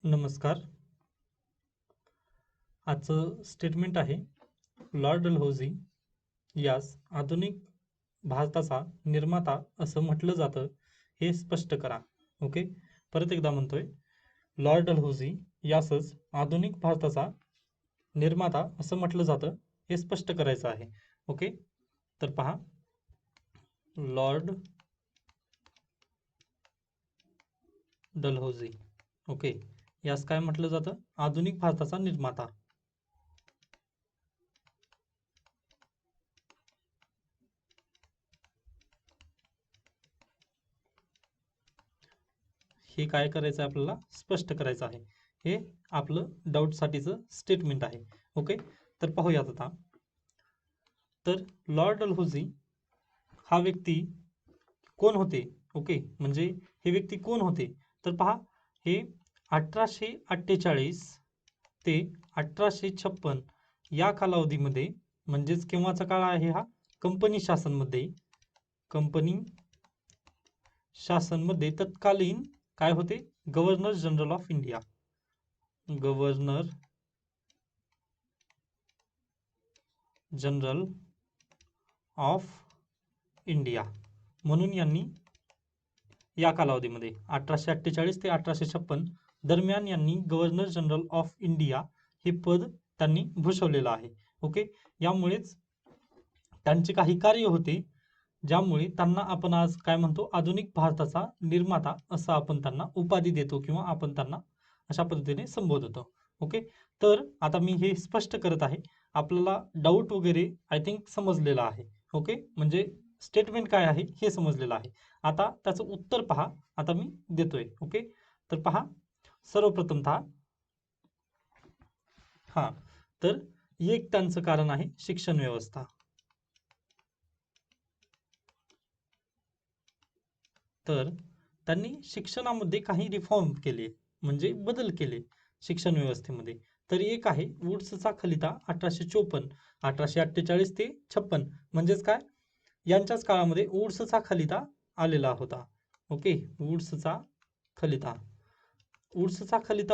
नमस्कार. आजचं स्टेटमेंट आहे, लॉर्ड डलहौसी यास आधुनिक भारताचा निर्माता असं म्हटलं जातं, हे स्पष्ट करा. ओके, परत एकदा म्हणतोय, लॉर्ड डलहौसी यासच आधुनिक भारताचा निर्माता असं म्हटलं जातं, हे स्पष्ट करायचं आहे. ओके, तर पहा, लॉर्ड डलहौसी. ओके, यास काय म्हटलं जातं? आधुनिक भारताचा निर्माता. हे काय करायचं आहे आपल्याला? स्पष्ट करायचं आहे. हे आपलं डाऊट साठीचं स्टेटमेंट आहे. ओके, तर पाहूयात आता. तर लॉर्ड डलहौसी हा व्यक्ती कोण होते? ओके, म्हणजे हे व्यक्ती कोण होते? तर पहा, हे 1848 ते 1856 या कालावधीमध्ये, म्हणजेच केव्हाचा काळ आहे हा? कंपनी शासनमध्ये तत्कालीन काय होते? Governor general of India. Governor general of India म्हणून यांनी या कालावधीमध्ये 1848 ते 1856 दरम्यान यांनी गव्हर्नर जनरल ऑफ इंडिया हे पद त्यांनी भूषवलेलं आहे. ओके, यामुळेच त्यांचे काही कार्य होते, ज्यामुळे त्यांना आपण आज काय म्हणतो? आधुनिक भारताचा निर्माता असं आपण त्यांना उपाधी देतो किंवा आपण त्यांना अशा पद्धतीने संबोधतो. ओके, तर आता मी हे स्पष्ट करत आहे. आपल्याला डाऊट वगैरे आय थिंक समजलेला आहे. ओके, म्हणजे स्टेटमेंट काय आहे हे समजलेलं आहे. आता त्याचं उत्तर पहा, आता मी देतोय. ओके, तर पहा, सर्वप्रथमतः हा, तर एक त्यांचं कारण आहे शिक्षण व्यवस्था. तर त्यांनी शिक्षणामध्ये काही रिफॉर्म केले, म्हणजे बदल केले शिक्षण व्यवस्थेमध्ये. तर एक आहे वुड्सचा खलिता 1854, 1848 ते 56, म्हणजेच काय? यांच्याच काळामध्ये वुड्सचा खलिता आलेला होता. ओके, वुड्सचा खलिता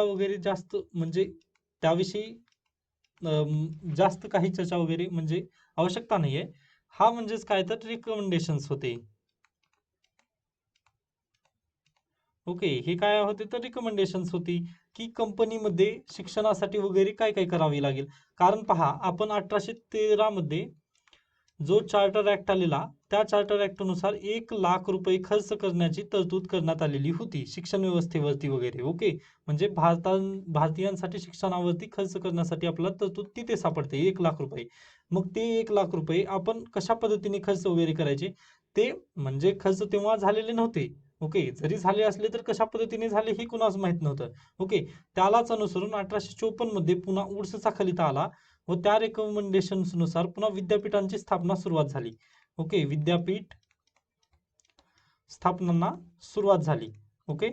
वगैरे जास्त म्हणजे त्याविषयी जास्त काही चर्चा वगैरे म्हणजे आवश्यकता नाहीये. हा म्हणजेच काय तर रिकमेंडेशन्स होते. ओके, हे काय होते तर रिकमेंडेशन्स होती की कंपनीमध्ये शिक्षणासाठी वगैरे काय काय करावे लागेल. कारण पहा, आपण 1813 मध्ये जो चार्टर ऍक्ट आलेला, त्या चार्टर ऍक्ट नुसार 1 लाख रुपये खर्च करण्याची तरतूद करण्यात आलेली होती शिक्षण व्यवस्थेवरती वगैरे. ओके, म्हणजे भारतीयांसाठी शिक्षणावरती खर्च करण्यासाठी आपल्याला तरतूद तिथे सापडते 1 लाख रुपये. मग ते 1 लाख रुपये आपण कशा पद्धतीने खर्च वगैरे करायचे, ते म्हणजे खर्च तेव्हा झालेले नव्हते. ओके, जरी झाले असले तर कशा पद्धतीने झाले हे कुणाच माहित नव्हतं. ओके, त्यालाच अनुसरून 1854 मध्ये पुन्हा वुड्सचा खलिता आला व त्या रेकमेंडेशन्स नुसार पुन्हा विद्यापीठांची स्थापना सुरुवात झाली. ओके, विद्यापीठ स्थापनांना सुरुवात झाली. ओके,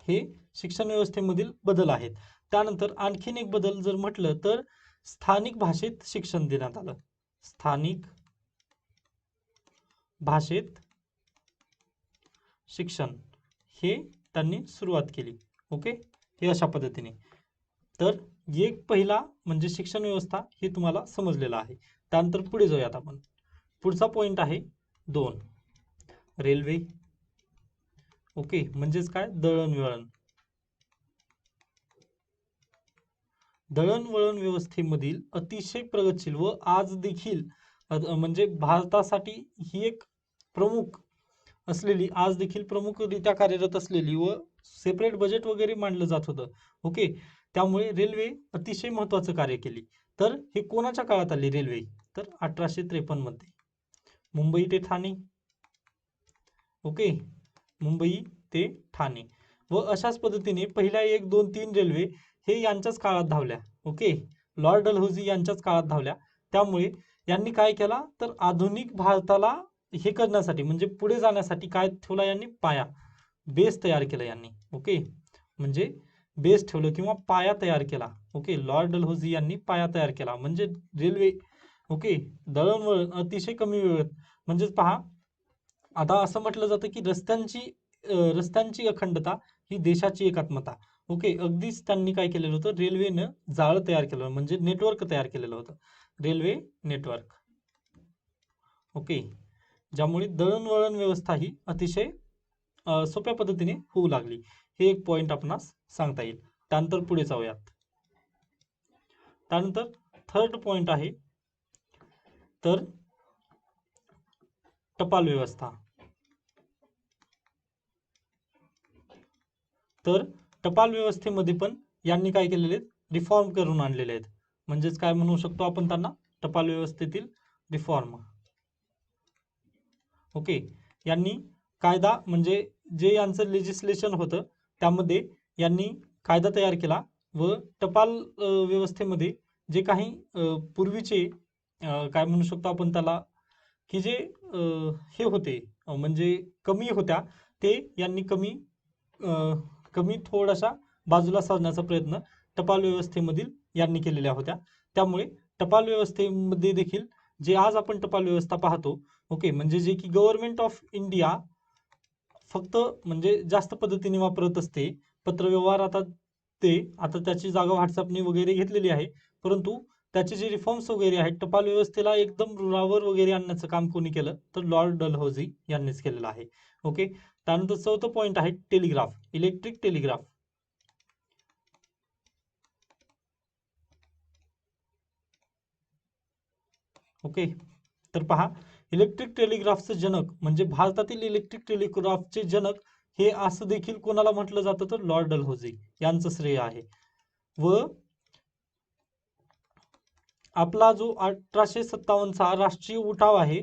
हे शिक्षण व्यवस्थेमधील बदल आहेत. त्यानंतर आणखीन एक बदल जर म्हटलं तर स्थानिक भाषेत शिक्षण देण्यात आलं. स्थानिक भाषेत शिक्षण हे त्यांनी सुरुवात केली. ओके, हे अशा पद्धतीने. तर एक पहिला म्हणजे शिक्षण व्यवस्था हे तुम्हाला समजलेलं आहे. त्यानंतर पुढे जाऊयात आपण. पुढचा पॉइंट आहे 2, रेल्वे. ओके, म्हणजेच काय? दळणवळण. दळणवळण व्यवस्थेमधील अतिशय प्रगतशील व आज देखील म्हणजे भारतासाठी ही एक प्रमुख असलेली, आज देखील प्रमुखरित्या कार्यरत असलेली व सेपरेट बजेट वगैरे मांडलं जात होतं. ओके, त्यामुळे रेल्वे अतिशय महत्वाचं कार्य केली. तर हे कोणाच्या काळात आली रेल्वे? तर 1853 मध्ये. मुंबई ते ठाणे. ओके, मुंबई ते ठाणे. व अशाच पद्धतीने पहिल्या 1, 2, 3 रेल्वे हे यांच्याच काळात धावल्या. ओके, लॉर्ड डलहौसी यांच्याच काळात धावल्या. त्यामुळे यांनी काय केला तर आधुनिक भारताला हे करण्यासाठी म्हणजे पुढे जाण्यासाठी काय ठेवला यांनी? पाया, बेस तयार केला यांनी. ओके, म्हणजे बेस ठेवलं किंवा पाया तयार केला. ओके, लॉर्ड डलहौसी यांनी पाया तयार केला म्हणजे रेल्वे. ओके, दळणवळण अतिशय कमी वेळेत. म्हणजेच पहा, आता असं म्हटलं जातं की रस्त्यांची अखंडता ही देशाची एकात्मता. ओके, अगदीच त्यांनी काय केलेलं होतं, रेल्वेनं जाळं तयार केलं, म्हणजे नेटवर्क तयार केलेलं होतं, रेल्वे नेटवर्क. ओके, ज्यामुळे दळणवळण व्यवस्था ही अतिशय सोप्या पद्धतीने होऊ लागली. हे एक पॉइंट आपणास सांगता येईल. त्यानंतर पुढे जाऊयात. त्यानंतर थर्ड पॉइंट आहे तर टपाल व्यवस्था. तर टपाल व्यवस्थेमध्ये पण यांनी काय केलेले आहेत, रिफॉर्म करून आणलेले आहेत. म्हणजेच काय म्हणू शकतो आपण त्यांना, टपाल व्यवस्थेतील रिफॉर्म. ओके, यांनी कायदा म्हणजे जे यांचं लेजिस्लेशन होतं त्यामध्ये यांनी कायदा तयार केला व टपाल व्यवस्थेमध्ये जे काही पूर्वीचे काय म्हणू शकतो आपण त्याला, की जे हे होते म्हणजे कमी होत्या, ते यांनी कमी थोडासा बाजूला सारण्याचा प्रयत्न टपाल व्यवस्थेमधील यांनी केलेल्या होत्या. त्यामुळे टपाल व्यवस्थेमध्ये देखील जे आज आपण टपाल व्यवस्था पाहतो, ओके, म्हणजे जे की गव्हर्नमेंट ऑफ इंडिया फक्त म्हणजे जास्त पद्धतीने वापरत असते पत्रव्यवहार, आता त्याची जागा व्हॉट्सअपने वगैरे घेतलेली आहे, परंतु त्याचे जे रिफॉर्म्स वगैरे आहेत टपाल व्यवस्थेला एकदम रुळावर वगैरे आणण्याचं काम कोणी केलं तर लॉर्ड डलहौसी यांनीच केलेलं आहे. ओके, त्यानंतर चौथं पॉइंट आहे टेलिग्राफ, इलेक्ट्रिक टेलिग्राफ. ओके, तर पहा, इलेक्ट्रिक टेलिग्राफचे जनक म्हणजे भारतातील इलेक्ट्रिक टेलिग्राफचे जनक हे असं देखील कोणाला म्हटलं जातं तर लॉर्ड डलहौसी यांचं श्रेय आहे. व आपला जो 1857चा राष्ट्रीय उठाव आहे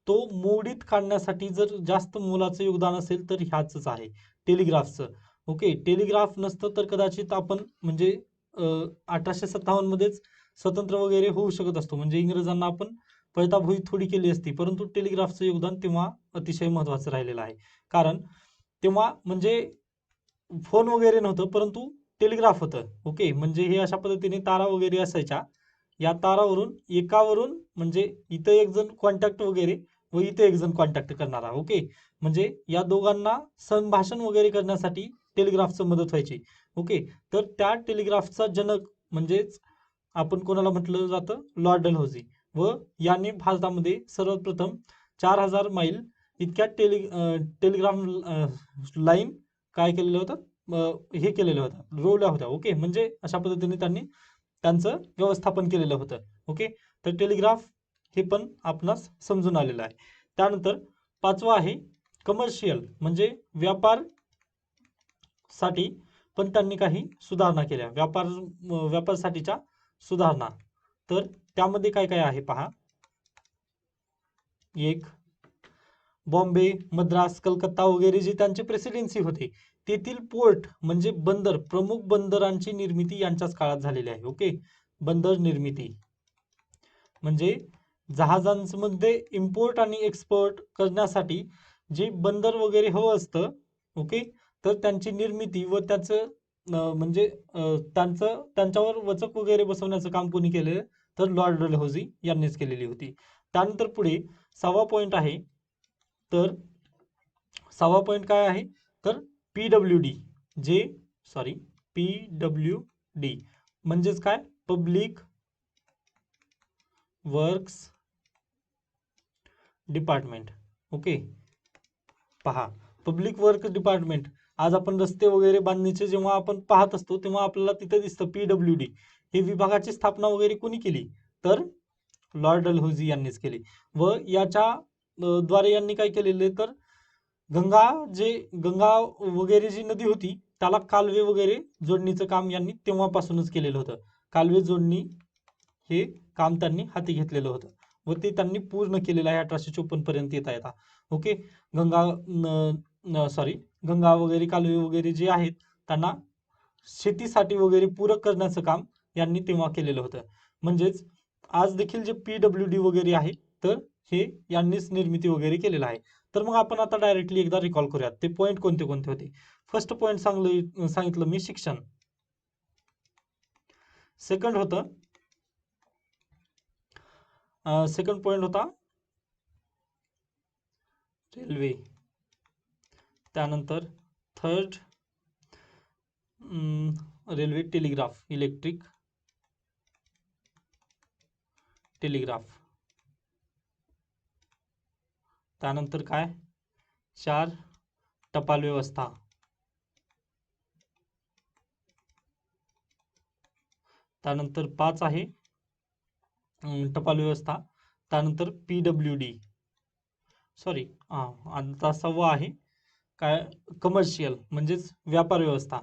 तो मोडीत काढण्यासाठी जर जास्त मोलाचं योगदान असेल तर ह्याच आहे, टेलिग्राफचं. ओके, टेलिग्राफ नसतं तर कदाचित आपण म्हणजे 1857 मध्येच स्वतंत्र वगैरे होऊ शकत असतो, म्हणजे इंग्रजांना आपण पळताभुई थोडी केली असती, परंतु टेलिग्राफचं योगदान तेव्हा अतिशय महत्वाचं राहिलेलं आहे. कारण तेव्हा म्हणजे फोन वगैरे नव्हतं, परंतु टेलिग्राफ होतं. ओके, म्हणजे हे अशा पद्धतीने तारा वगैरे असायच्या, या तारावरून एकावरून म्हणजे इथं एक जण कॉन्टॅक्ट वगैरे व इथे एक जण कॉन्टॅक्ट करणारा. ओके, म्हणजे या दोघांना संभाषण वगैरे करण्यासाठी टेलिग्राफचं मदत व्हायची. ओके, तर त्या टेलिग्राफचा जनक म्हणजेच आपण कोणाला म्हटलं जातं, लॉर्ड डलहौसी. व याने भारतामध्ये सर्वात प्रथम 4000 मैल इतक्या टेलिग्राम लाईन काय केलेलं होतं, हे केलेलं होतं, रोवल्या होत्या. ओके, म्हणजे अशा पद्धतीने त्यांनी त्यांचं व्यवस्थापन केलेलं होतं. ओके, तर टेलिग्राफ हे पण आपणास समजून आलेलं आहे. त्यानंतर पाचवा आहे कमर्शियल, म्हणजे व्यापार साठी पण त्यांनी काही सुधारणा केल्या, व्यापारासाठीच्या सुधारणा. तर त्यामध्ये काय काय आहे पहा. एक, बॉम्बे, मद्रास, कलकत्ता वगैरे जे त्यांचे प्रेसिडेन्सी होते तेथील पोर्ट म्हणजे बंदर, प्रमुख बंदरांची निर्मिती यांच्याच काळात झालेली आहे. ओके, बंदर निर्मिती म्हणजे जहाजांमध्ये इम्पोर्ट आणि एक्सपोर्ट करण्यासाठी जे बंदर वगैरे हवं असतं. ओके, तर त्यांची निर्मिती व त्याचं म्हणजे त्यांच्यावर वचक वगैरे बसवण्याचं काम कोणी केलं तर लॉर्ड डलहौसी यांनीच केलेली होती. त्यानंतर पुढे 6वा पॉइंट आहे, तर 6वा पॉइंट काय आहे तर PWD, PWD म्हणजेच काय, पब्लिक वर्क्स डिपार्टमेंट. ओके, पहा, पब्लिक वर्क डिपार्टमेंट, आज आपण रस्ते वगैरे बांधणीचे जेव्हा आपण पाहत असतो तेव्हा आपल्याला तिथे दिसतं PWD. हे विभागाची स्थापना वगैरे कोणी केली तर लॉर्ड डलहौसी यांनीच केली. व याच्या द्वारे यांनी काय केलेले तर गंगा वगैरे जी नदी होती त्याला कालवे वगैरे जोडणीचं काम यांनी तेव्हापासूनच केलेलं होतं. कालवे जोडणी हे काम त्यांनी हाती घेतलेलं होतं व ते त्यांनी पूर्ण केलेलं आहे 1854 पर्यंत येता येता. ओके, गंगा वगैरे कालवे वगैरे जे आहेत त्यांना शेतीसाठी वगैरे पूरक करण्याचं काम यांनी तेव्हा केलेलं होतं. म्हणजेच आज देखील जे PWD वगैरे आहे तर हे यांनीच निर्मिती वगैरे केलेलं आहे. तर मग आपण आता डायरेक्टली एकदा रिकॉल करूयात ते पॉइंट कोणते कोणते होते. फर्स्ट पॉइंट सांगितलं मी शिक्षण. सेकंड पॉइंट होता रेल्वे. त्यानंतर third railway telegraph, electric telegraph. त्यानंतर काय, 4 टपाल व्यवस्था. त्यानंतर 5 आहे टपाल व्यवस्था. त्यानंतर PWD, सॉरी आता 6 आहे काय, कमर्शियल म्हणजेच व्यापार व्यवस्था,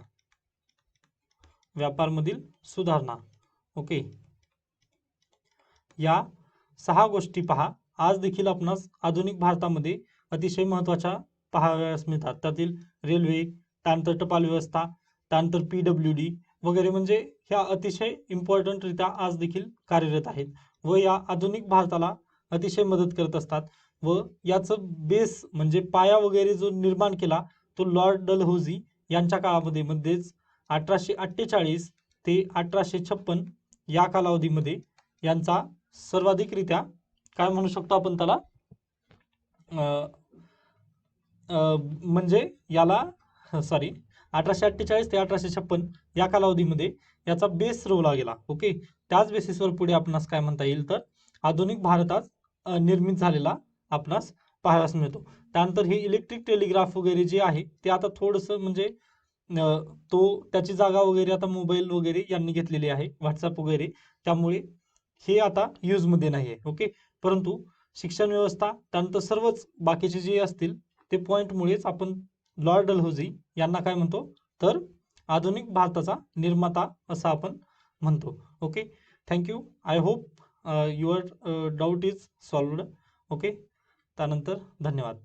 व्यापारमधील सुधारणा. ओके, या 6 गोष्टी पहा आज देखील आपणास आधुनिक भारतामध्ये अतिशय महत्त्वाच्या पाहावयास मिळतात. त्यातील रेल्वे, त्यानंतर टपाल व्यवस्था, त्यानंतर PWD वगैरे म्हणजे ह्या अतिशय इम्पॉर्टंट रित्या आज देखील कार्यरत आहेत व या आधुनिक भारताला अतिशय मदत करत असतात. व याचं बेस म्हणजे पाया वगैरे जो निर्माण केला तो लॉर्ड डलहौसी यांच्या काळामध्ये, म्हणजेच 1848 ते 1856 या कालावधीमध्ये यांचा सर्वाधिकरित्या काय म्हणू शकतो आपण त्याला, म्हणजे याला सॉरी 1848 ते 1856 या कालावधीमध्ये याचा बेस रोवला गेला. ओके, त्याच बेसिसवर पुढे आपणास काय म्हणता येईल तर आधुनिक भारतात निर्मित झालेला आपणास पाहावयास मिळतो. त्यानंतर हे इलेक्ट्रिक टेलिग्राफ वगैरे जे आहे ते आता थोडंसं म्हणजे तो त्याची जागा वगैरे आता मोबाईल वगैरे यांनी घेतलेली आहे, व्हॉट्सअप वगैरे, त्यामुळे हे आता यूजमध्ये नाही आहे. ओके, परंतु शिक्षण व्यवस्था त्यानंतर सर्वच बाकीचे जे असतील ते पॉईंटमुळेच आपण लॉर्ड डलहौसी यांना काय म्हणतो तर आधुनिक भारताचा निर्माता असं आपण म्हणतो. Okay, thank you. I hope your doubt is solved. Okay, त्यानंतर धन्यवाद.